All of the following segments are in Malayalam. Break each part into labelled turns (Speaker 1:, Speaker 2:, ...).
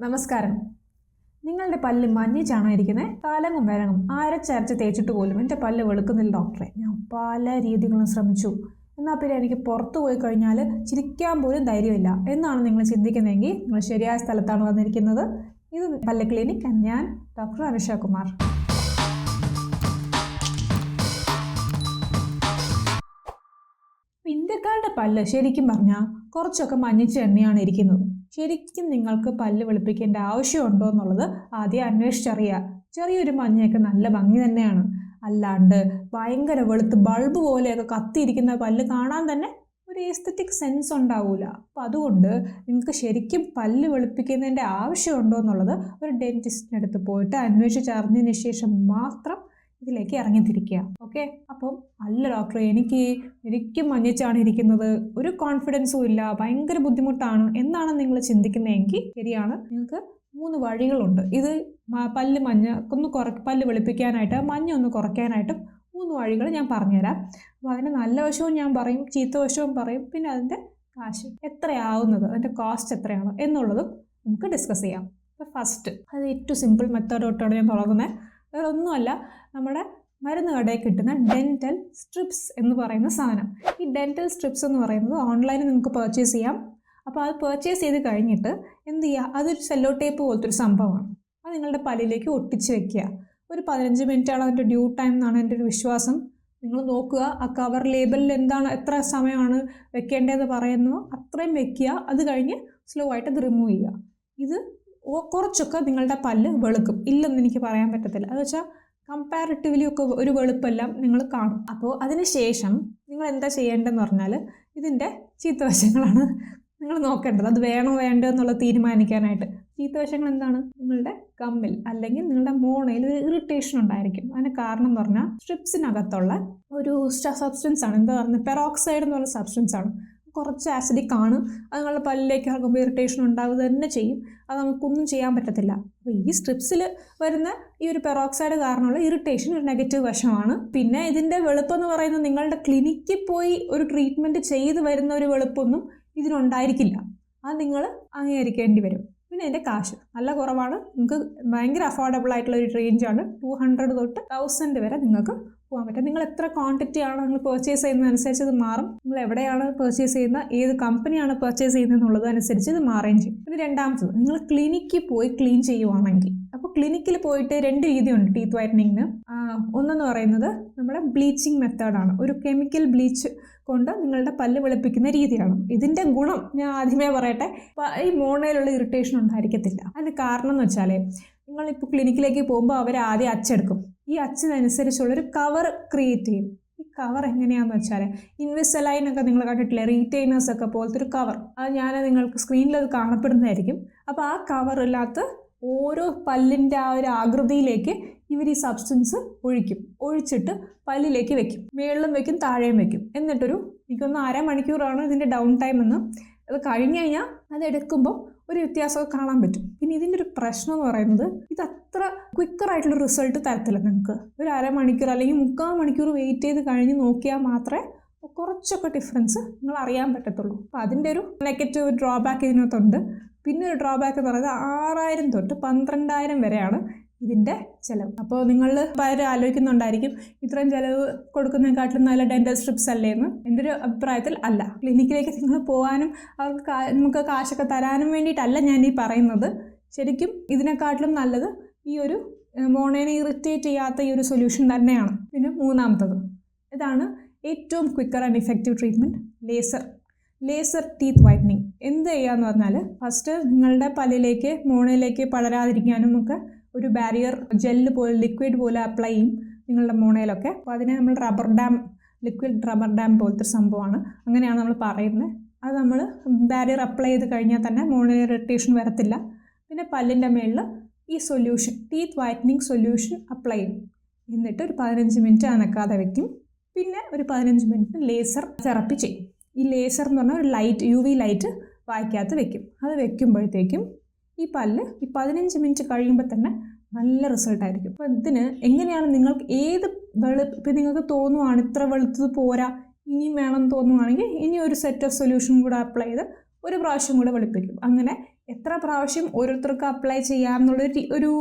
Speaker 1: നമസ്കാരം. നിങ്ങളുടെ പല്ല് മഞ്ഞിച്ചാണോ ഇരിക്കുന്നത്? തലങ്ങും വിലങ്ങും അരച്ചരച്ച് തേച്ചിട്ട് പോലും എൻ്റെ പല്ല് വെളുക്കുന്നില്ല ഡോക്ടറെ. ഞാൻ പല രീതികളും ശ്രമിച്ചു. എന്നാൽ പിന്നെ എനിക്ക് പുറത്തു പോയി കഴിഞ്ഞാൽ ചിരിക്കാൻ പോലും ധൈര്യമില്ല എന്നാണ് നിങ്ങൾ ചിന്തിക്കുന്നതെങ്കിൽ നിങ്ങൾ ശരിയായ സ്ഥലത്താണ് വന്നിരിക്കുന്നത്. ഇത് പല്ല് ക്ലിനിക്. ഞാൻ ഡോക്ടർ അനുഷ കുമാർ. ഇന്ത്യക്കാരുടെ പല്ല് ശരിക്കും പറഞ്ഞാൽ കുറച്ചൊക്കെ മഞ്ഞിച്ച എണ്ണയാണ് ഇരിക്കുന്നത്. ശരിക്കും നിങ്ങൾക്ക് പല്ല് വെളുപ്പിക്കേണ്ട ആവശ്യമുണ്ടോ എന്നുള്ളത് ആദ്യം അന്വേഷിച്ചറിയുക. ചെറിയൊരു മഞ്ഞയൊക്കെ നല്ല ഭംഗി തന്നെയാണ്, അല്ലാണ്ട് ഭയങ്കര വെളുത്ത് ബൾബ് പോലെയൊക്കെ കത്തിയിരിക്കുന്ന പല്ല് കാണാൻ തന്നെ ഒരു എസ്തറ്റിക് സെൻസ് ഉണ്ടാവില്ല. അപ്പോൾ അതുകൊണ്ട് നിങ്ങൾക്ക് ശരിക്കും പല്ല് വെളുപ്പിക്കുന്നതിൻ്റെ ആവശ്യമുണ്ടോ എന്നുള്ളത് ഒരു ഡെൻറ്റിസ്റ്റിൻ്റെ അടുത്ത് പോയിട്ട് അന്വേഷിച്ചറിഞ്ഞതിന് ശേഷം മാത്രം ഇതിലേക്ക് ഇറങ്ങിത്തിരിക്കുക. ഓക്കെ. അപ്പം അല്ല ഡോക്ടറെ, എനിക്കും മഞ്ഞച്ചാണ് ഇരിക്കുന്നത്, ഒരു കോൺഫിഡൻസും ഇല്ല, ഭയങ്കര ബുദ്ധിമുട്ടാണ് എന്നാണ് നിങ്ങൾ ചിന്തിക്കുന്നതെങ്കിൽ ശരിയാണ്. നിങ്ങൾക്ക് 3 വഴികളുണ്ട്. ഇത് പല്ല് വെളുപ്പിക്കാനായിട്ട് മഞ്ഞ ഒന്ന് കുറയ്ക്കാനായിട്ടും 3 വഴികൾ ഞാൻ പറഞ്ഞുതരാം. അപ്പോൾ അതിൻ്റെ നല്ല വശവും ഞാൻ പറയും, ചീത്ത വശവും പറയും, പിന്നെ അതിൻ്റെ കാശ് എത്രയാവുന്നത്, അതിൻ്റെ കോസ്റ്റ് എത്രയാണ് എന്നുള്ളതും നമുക്ക് ഡിസ്കസ് ചെയ്യാം. അപ്പോൾ ഫസ്റ്റ്, അത് ഏറ്റവും സിമ്പിൾ മെത്തേഡോട്ടാണ് ഞാൻ തുടങ്ങുന്നത്. വേറെ ഒന്നുമല്ല, നമ്മുടെ മരുന്ന് കടയിൽ കിട്ടുന്ന ഡെൻറ്റൽ സ്ട്രിപ്സ് എന്ന് പറയുന്ന സാധനം. ഈ ഡെൻറ്റൽ സ്ട്രിപ്സ് എന്ന് പറയുന്നത് ഓൺലൈനിൽ നിങ്ങൾക്ക് പർച്ചേസ് ചെയ്യാം. അപ്പോൾ അത് പർച്ചേസ് ചെയ്ത് കഴിഞ്ഞിട്ട് എന്ത് ചെയ്യുക, അതൊരു സെല്ലോ ടേപ്പ് പോലത്തെ ഒരു സംഭവമാണ്. അത് നിങ്ങളുടെ പല്ലിലേക്ക് ഒട്ടിച്ച് വെക്കുക. ഒരു 15 മിനിറ്റാണ് അതിൻ്റെ ഡ്യൂ ടൈം എന്നാണ് എൻ്റെ ഒരു വിശ്വാസം. നിങ്ങൾ നോക്കുക, ആ കവർ ലേബലിൽ എത്ര സമയമാണ് വെക്കേണ്ടതെന്ന് പറയുന്നു അത്രയും വെക്കുക. അത് കഴിഞ്ഞ് സ്ലോ ആയിട്ട് അത് റിമൂവ് ചെയ്യുക. ഇത് കുറച്ചൊക്കെ നിങ്ങളുടെ പല്ല് വെളുക്കും, ഇല്ലെന്ന് എനിക്ക് പറയാൻ പറ്റത്തില്ല. അത് വെച്ചാൽ കമ്പാരിറ്റീവ്ലി ഒക്കെ ഒരു വെളുപ്പെല്ലാം നിങ്ങൾ കാണും. അപ്പോൾ അതിന് ശേഷം നിങ്ങൾ എന്താ ചെയ്യേണ്ടതെന്ന് പറഞ്ഞാൽ ഇതിൻ്റെ ചീത്തവശങ്ങളാണ് നിങ്ങൾ നോക്കേണ്ടത്. അത് വേണോ വേണ്ടോ എന്നുള്ളത് തീരുമാനിക്കാനായിട്ട്. ചീത്തവശങ്ങൾ എന്താണ്? നിങ്ങളുടെ ഗമ്മിൽ അല്ലെങ്കിൽ നിങ്ങളുടെ മോണയിൽ ഒരു ഇറിറ്റേഷൻ ഉണ്ടായിരിക്കും. അതിന് കാരണം എന്ന് പറഞ്ഞാൽ സ്ട്രിപ്സിനകത്തുള്ള ഒരു സബ്സ്റ്റൻസ് ആണ്. എന്താ പറയുന്നത്, പെറോക്സൈഡ് എന്ന് പറയുന്ന സബ്സ്റ്റൻസ് ആണ്. കുറച്ച് ആസിഡിക് ആണ്. അത് നിങ്ങളുടെ പല്ലിലേക്ക് ആകുമ്പോൾ ഇറിറ്റേഷൻ ഉണ്ടാവുക തന്നെ ചെയ്യും. അത് നമുക്കൊന്നും ചെയ്യാൻ പറ്റത്തില്ല. അപ്പോൾ ഈ സ്ട്രിപ്സിൽ വരുന്ന ഈ ഒരു പെറോക്സൈഡ് കാരണമുള്ള ഇറിറ്റേഷൻ ഒരു നെഗറ്റീവ് വശമാണ്. പിന്നെ ഇതിൻ്റെ വെളുപ്പെന്ന് പറയുന്നത് നിങ്ങളുടെ ക്ലിനിക്കിൽ പോയി ഒരു ട്രീറ്റ്മെൻറ്റ് ചെയ്ത് വരുന്ന ഒരു വെളുപ്പൊന്നും ഇതിനുണ്ടായിരിക്കില്ല. അത് നിങ്ങൾ അംഗീകരിക്കേണ്ടി വരും. പിന്നെ ഇതിൻ്റെ കാശ് നല്ല കുറവാണ്. നിങ്ങൾക്ക് ഭയങ്കര അഫോർഡബിൾ ആയിട്ടുള്ള ഒരു റേഞ്ചാണ്. 200 തൊട്ട് 1000 വരെ നിങ്ങൾക്ക് പോകാൻ പറ്റും. നിങ്ങൾ എത്ര ക്വാണ്ടിറ്റി ആണ് നിങ്ങൾ പർച്ചേസ് ചെയ്യുന്നതനുസരിച്ച് ഇത് മാറും. നിങ്ങൾ എവിടെയാണ് പർച്ചേസ് ചെയ്യുന്നത്, ഏത് കമ്പനിയാണ് പർച്ചേസ് ചെയ്യുന്നത് എന്നുള്ളത് അനുസരിച്ച് ഇത് മാറുകയും ചെയ്യും. പിന്നെ രണ്ടാമത്തത്, നിങ്ങൾ ക്ലിനിക്കിൽ പോയി ക്ലീൻ ചെയ്യുവാണെങ്കിൽ, അപ്പോൾ ക്ലിനിക്കിൽ പോയിട്ട് 2 രീതിയുണ്ട് ടീത്ത് വൈറ്റനിങ്ങിന്. ഒന്നെന്ന് പറയുന്നത് നമ്മുടെ ബ്ലീച്ചിങ് മെത്തേഡാണ്. ഒരു കെമിക്കൽ ബ്ലീച്ച് കൊണ്ട് നിങ്ങളുടെ പല്ല് വെളുപ്പിക്കുന്ന രീതിയാണ്. ഇതിൻ്റെ ഗുണം ഞാൻ ആദ്യമേ പറയട്ടെ, ഈ മോണയിലുള്ള ഇറിറ്റേഷൻ ഉണ്ടായിരിക്കത്തില്ല. അതിന് കാരണം എന്ന് വെച്ചാൽ, നിങ്ങളിപ്പോൾ ക്ലിനിക്കിലേക്ക് പോകുമ്പോൾ അവർ ആദ്യം അച്ചെടുക്കും. ഈ അച്ചിനനുസരിച്ചുള്ളൊരു കവർ ക്രിയേറ്റ് ചെയ്യും. ഈ കവർ എങ്ങനെയാണെന്ന് വെച്ചാൽ, ഇൻവിസലൈനൊക്കെ നിങ്ങൾ കണ്ടിട്ടില്ലേ, റീറ്റെയിനേഴ്സൊക്കെ പോലത്തെ ഒരു കവർ. അത് ഞാൻ നിങ്ങൾക്ക് സ്ക്രീനിൽ അത് കാണപ്പെടുന്നതായിരിക്കും. അപ്പോൾ ആ കവറിനകത്ത് ഓരോ പല്ലിൻ്റെ ആ ഒരു ആകൃതിയിലേക്ക് ഇവർ ഈ സബ്സ്റ്റൻസ് ഒഴിച്ചിട്ട് പല്ലിലേക്ക് വെക്കും. മേളിലും വെക്കും, താഴെയും വെക്കും. എന്നിട്ടൊരു എനിക്കൊന്ന് 1/2 മണിക്കൂറാണ് ഇതിൻ്റെ ഡൗൺ ടൈം എന്ന്. അത് കഴിഞ്ഞ് കഴിഞ്ഞാൽ അതെടുക്കുമ്പോൾ ഒരു വ്യത്യാസമൊക്കെ കാണാൻ പറ്റും. പിന്നെ ഇതിൻ്റെ ഒരു പ്രശ്നം എന്ന് പറയുന്നത്, ഇത് അത്ര ക്വിക്കറായിട്ടുള്ള റിസൾട്ട് തരത്തില്ല. നിങ്ങൾക്ക് ഒരു 1/2 മണിക്കൂർ അല്ലെങ്കിൽ 3/4 മണിക്കൂർ വെയിറ്റ് ചെയ്ത് കഴിഞ്ഞ് നോക്കിയാൽ മാത്രമേ കുറച്ചൊക്കെ ഡിഫറൻസ് നിങ്ങൾ അറിയാൻ പറ്റത്തുള്ളൂ. അപ്പോൾ അതിൻ്റെ ഒരു നെഗറ്റീവ് ഡ്രോബാക്ക് ഇതിനകത്തുണ്ട്. പിന്നെ ഒരു ഡ്രോബാക്ക് എന്ന് പറയുന്നത് 6000 തൊട്ട് 12000 വരെയാണ് ഇതിൻ്റെ ചിലവ്. അപ്പോൾ നിങ്ങൾ പലരും ആലോചിക്കുന്നുണ്ടായിരിക്കും, ഇത്രയും ചിലവ് കൊടുക്കുന്നതിനെക്കാട്ടിലും നല്ല ഡെൻറ്റൽ സ്ട്രിപ്സ് അല്ലേ എന്ന്. എൻ്റെ ഒരു അഭിപ്രായത്തിൽ അല്ല. ക്ലിനിക്കിലേക്ക് നിങ്ങൾ പോകാനും അവർക്ക് നമുക്ക് കാശൊക്കെ തരാനും വേണ്ടിയിട്ടല്ല ഞാൻ ഈ പറയുന്നത്. ശരിക്കും ഇതിനെക്കാട്ടിലും നല്ലത് ഈ ഒരു മോണേനെ ഇറിറ്റേറ്റ് ചെയ്യാത്ത ഈ ഒരു സൊല്യൂഷൻ തന്നെയാണ്. പിന്നെ മൂന്നാമത്തത്, ഇതാണ് ഏറ്റവും quicker and effective treatment, laser teeth whitening. എന്ത് ചെയ്യുകയെന്ന് പറഞ്ഞാൽ, ഫസ്റ്റ് നിങ്ങളുടെ പല്ലിലേക്ക് മോണയിലേക്ക് പടരാതിരിക്കാനും ഒക്കെ ഒരു ബാരിയർ ജെല്ല് പോലെ ലിക്വിഡ് പോലെ അപ്ലൈ ചെയ്യും നിങ്ങളുടെ മോണയിലൊക്കെ. അപ്പോൾ അതിനെ നമ്മൾ ലിക്വിഡ് റബ്ബർ ഡാം പോലത്തെ സംഭവമാണ്, അങ്ങനെയാണ് നമ്മൾ പറയുന്നത്. അത് നമ്മൾ ബാരിയർ അപ്ലൈ ചെയ്ത് കഴിഞ്ഞാൽ തന്നെ മോണയിൽ ഇറിറ്റേഷൻ വരത്തില്ല. പിന്നെ പല്ലിൻ്റെ മേളിൽ ഈ solution, teeth whitening solution apply ചെയ്യും. എന്നിട്ട് ഒരു 15 മിനിറ്റ് അനക്കാതെ വയ്ക്കും. പിന്നെ ഒരു 15 മിനിറ്റ് ലേസർ തെറപ്പി ചെയ്യും. ഈ ലേസർ എന്ന് പറഞ്ഞാൽ ഒരു ലൈറ്റ്, UV ലൈറ്റ് വായ്ക്കകത്ത് വെക്കും. അത് വെക്കുമ്പോഴത്തേക്കും ഈ പല്ല് ഈ 15 മിനിറ്റ് കഴിയുമ്പോൾ തന്നെ നല്ല റിസൾട്ടായിരിക്കും. അപ്പോൾ ഇതിന് എങ്ങനെയാണ് നിങ്ങൾക്ക് ഇപ്പം നിങ്ങൾക്ക് തോന്നുവാണ് ഇത്ര വെളുത്തത് പോരാ, ഇനിയും വേണം തോന്നുവാണെങ്കിൽ ഇനി ഒരു സെറ്റ് ഓഫ് സൊല്യൂഷൻ കൂടെ അപ്ലൈ ചെയ്ത് ഒരു പ്രാവശ്യം കൂടെ വെളുപ്പിക്കും. അങ്ങനെ എത്ര പ്രാവശ്യം ഓരോരുത്തർക്ക് അപ്ലൈ ചെയ്യാമെന്നുള്ളൊരു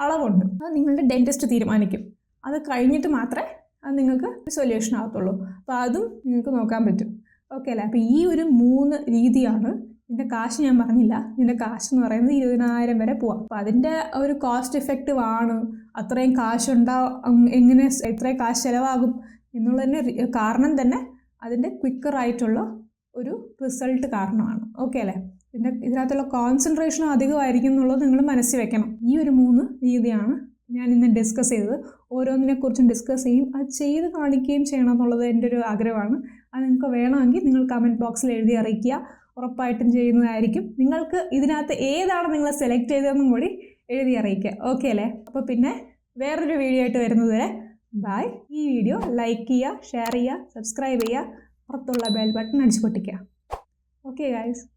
Speaker 1: അളവുണ്ട്. അത് നിങ്ങളുടെ ഡെൻറ്റിസ്റ്റ് തീരുമാനിക്കും. അത് കഴിഞ്ഞിട്ട് മാത്രമേ അത് നിങ്ങൾക്ക് സൊല്യൂഷൻ ആകത്തുള്ളൂ. അപ്പോൾ അതും നിങ്ങൾക്ക് നോക്കാൻ പറ്റും. ഓക്കെ അല്ലേ? അപ്പോൾ ഈ ഒരു 3 രീതിയാണ്. ഇതിൻ്റെ കാശ് ഞാൻ പറഞ്ഞില്ല. ഇതിൻ്റെ കാശ് എന്ന് പറയുന്നത് 20,000 വരെ പോവാം. അപ്പോൾ അതിൻ്റെ ഒരു കോസ്റ്റ് എഫക്റ്റീവ് ആണ്. അത്രയും കാശുണ്ടാവും, എങ്ങനെ എത്രയും കാശ് ചിലവാകും എന്നുള്ളതിന് കാരണം തന്നെ അതിൻ്റെ ക്വിക്കറായിട്ടുള്ള ഒരു റിസൾട്ട് കാരണമാണ്. ഓക്കെ അല്ലേ? ഇതിനകത്തുള്ള കോൺസെൻട്രേഷനും അധികമായിരിക്കും എന്നുള്ളത് നിങ്ങൾ മനസ്സിൽ വെക്കണം. ഈ ഒരു 3 രീതിയാണ് ഞാൻ ഇന്ന് ഡിസ്കസ് ചെയ്തത്. ഓരോന്നിനെക്കുറിച്ചും ഡിസ്കസ് ചെയ്യും, അത് ചെയ്ത് കാണിക്കുകയും ചെയ്യണം എന്നുള്ളത് എൻ്റെ ഒരു ആഗ്രഹമാണ്. അത് നിങ്ങൾക്ക് വേണമെങ്കിൽ നിങ്ങൾ കമൻറ്റ് ബോക്സിൽ എഴുതി അറിയിക്കുക. ഉറപ്പായിട്ടും ചെയ്യുന്നതായിരിക്കും. നിങ്ങൾക്ക് ഇതിനകത്ത് ഏതാണ് നിങ്ങൾ സെലക്ട് ചെയ്തതെന്നും കൂടി എഴുതി അറിയിക്കുക. ഓക്കെ അല്ലേ? അപ്പോൾ പിന്നെ വേറൊരു വീഡിയോ ആയിട്ട് വരുന്നത് വരെ ബൈ. ഈ വീഡിയോ ലൈക്ക് ചെയ്യുക, ഷെയർ ചെയ്യുക, സബ്സ്ക്രൈബ് ചെയ്യുക, പുറത്തുള്ള ബെൽ ബട്ടൺ അടിച്ചു പൊട്ടിക്കുക. Okay guys.